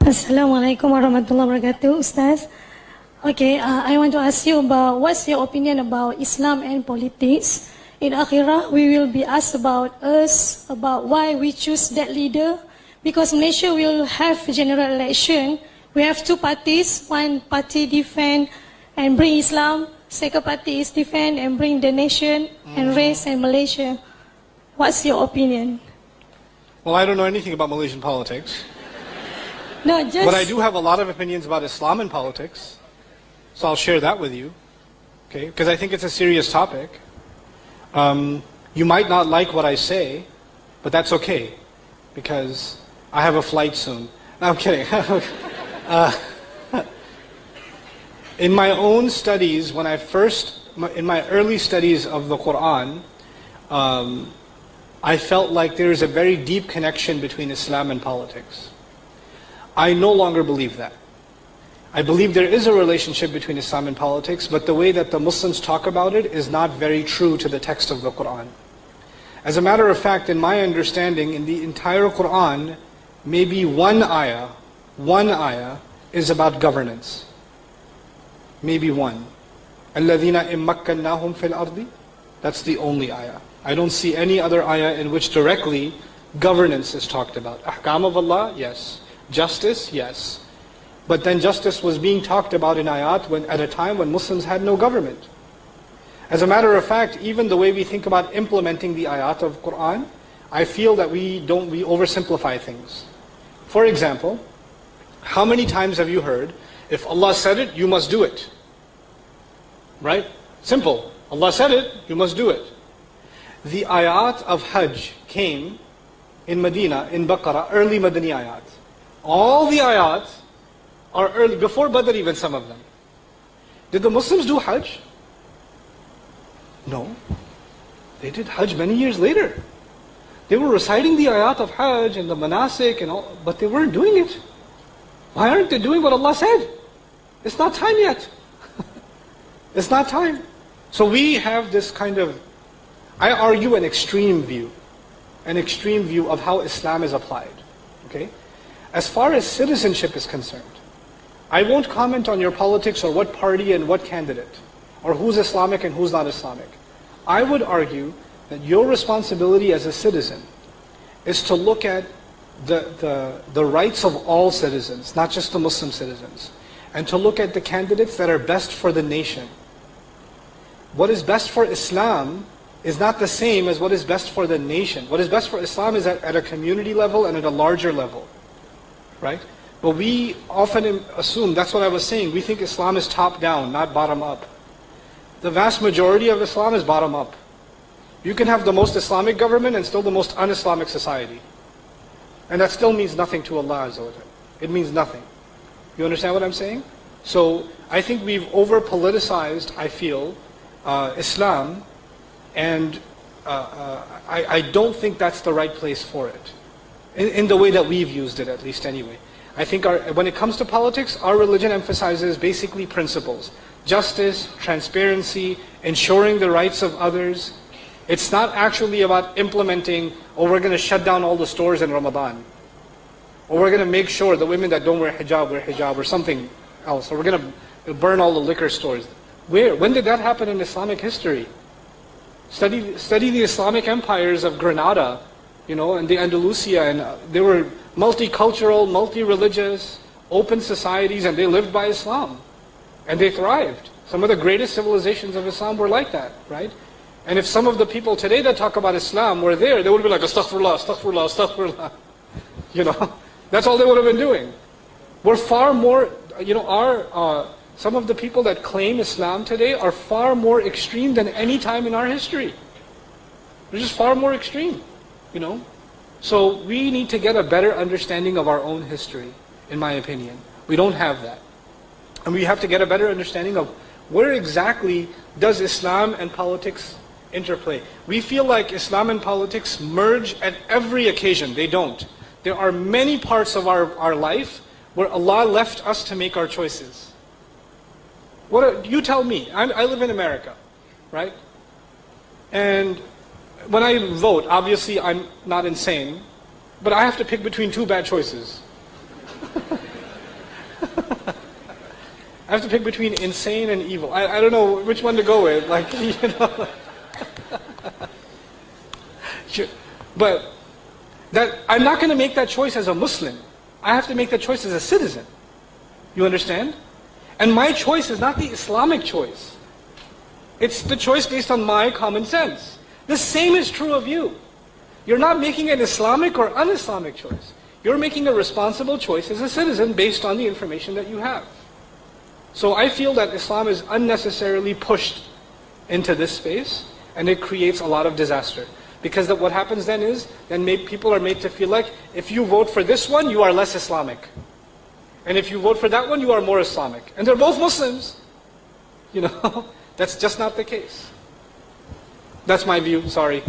Assalamualaikum warahmatullahi wabarakatuh, Ustaz. Okay, I want to ask you about what's your opinion about Islam and politics. In Akhirah, we will be asked about why we choose that leader. Because Malaysia will have general election. We have two parties. One party defend and bring Islam. Second party is defend and bring the nation and race and Malaysia. What's your opinion? Well, I don't know anything about Malaysian politics. No, just... But I do have a lot of opinions about Islam and politics. So I'll share that with you. Okay? Because I think it's a serious topic. You might not like what I say, but that's okay. Because I have a flight soon. No, I'm kidding. In my own studies, in my early studies of the Quran, I felt like there is a very deep connection between Islam and politics. I no longer believe that. I believe there is a relationship between Islam and politics, but the way that the Muslims talk about it is not very true to the text of the Quran. As a matter of fact, in my understanding, in the entire Quran, maybe one ayah is about governance. Maybe one. الَّذِينَ إِن مَّكَّنَّاهُمْ فِي الْأَرْضِ. That's the only ayah. I don't see any other ayah in which directly governance is talked about. Ahkam of Allah, yes. Justice, yes. But then justice was being talked about in ayat at a time when Muslims had no government. As a matter of fact, even the way we think about implementing the ayat of Quran, I feel that we oversimplify things. For example, how many times have you heard, if Allah said it, you must do it? Right? Simple. Allah said it, you must do it. The ayat of Hajj came in Medina, in Baqarah, early Madani ayat. All the ayat are early, before Badr even, some of them. Did the Muslims do Hajj? No. They did Hajj many years later. They were reciting the ayat of Hajj and the manasik and all, but they weren't doing it. Why aren't they doing what Allah said? It's not time yet. It's not time. So we have this kind of, I argue an extreme view of how Islam is applied. Okay? As far as citizenship is concerned, I won't comment on your politics or what party and what candidate, or who's Islamic and who's not Islamic. I would argue that your responsibility as a citizen is to look at the rights of all citizens, not just the Muslim citizens, and to look at the candidates that are best for the nation. What is best for Islam is not the same as what is best for the nation. What is best for Islam is at a community level and at a larger level. Right? But we often assume, that's what I was saying, we think Islam is top down, not bottom up. The vast majority of Islam is bottom up. You can have the most Islamic government and still the most un-Islamic society. And that still means nothing to Allah Azza wa Jalla. It means nothing. You understand what I'm saying? So I think we've over-politicized, I feel, Islam, and I don't think that's the right place for it. In the way that we've used it, at least anyway. I think when it comes to politics, our religion emphasizes basically principles. Justice, transparency, ensuring the rights of others. It's not actually about implementing, we're going to shut down all the stores in Ramadan. Or we're going to make sure the women that don't wear hijab, or something else. Or we're going to burn all the liquor stores. Where? When did that happen in Islamic history? Study the Islamic empires of Granada, and the Andalusia, and they were multicultural, multi-religious, open societies, and they lived by Islam. And they thrived. Some of the greatest civilizations of Islam were like that, right? And if some of the people today that talk about Islam were there, they would be like, astaghfirullah, astaghfirullah, astaghfirullah. That's all they would have been doing. We're far more, some of the people that claim Islam today are far more extreme than any time in our history. They're just far more extreme. So we need to get a better understanding of our own history, in my opinion. We don't have that. And we have to get a better understanding of where exactly does Islam and politics interplay. We feel like Islam and politics merge at every occasion. They don't. There are many parts of our life where Allah left us to make our choices. You tell me. I live in America, right? And when I vote, obviously I'm not insane, but I have to pick between two bad choices. I have to pick between insane and evil. I don't know which one to go with. Like, you know. But I'm not going to make that choice as a Muslim. I have to make that choice as a citizen. You understand? And my choice is not the Islamic choice. It's the choice based on my common sense. The same is true of you. You're not making an Islamic or un-Islamic choice. You're making a responsible choice as a citizen based on the information that you have. So I feel that Islam is unnecessarily pushed into this space, and it creates a lot of disaster. Because what happens then is, people are made to feel like, if you vote for this one, you are less Islamic. And if you vote for that one, you are more Islamic. And they're both Muslims. You know, that's just not the case. That's my view, sorry.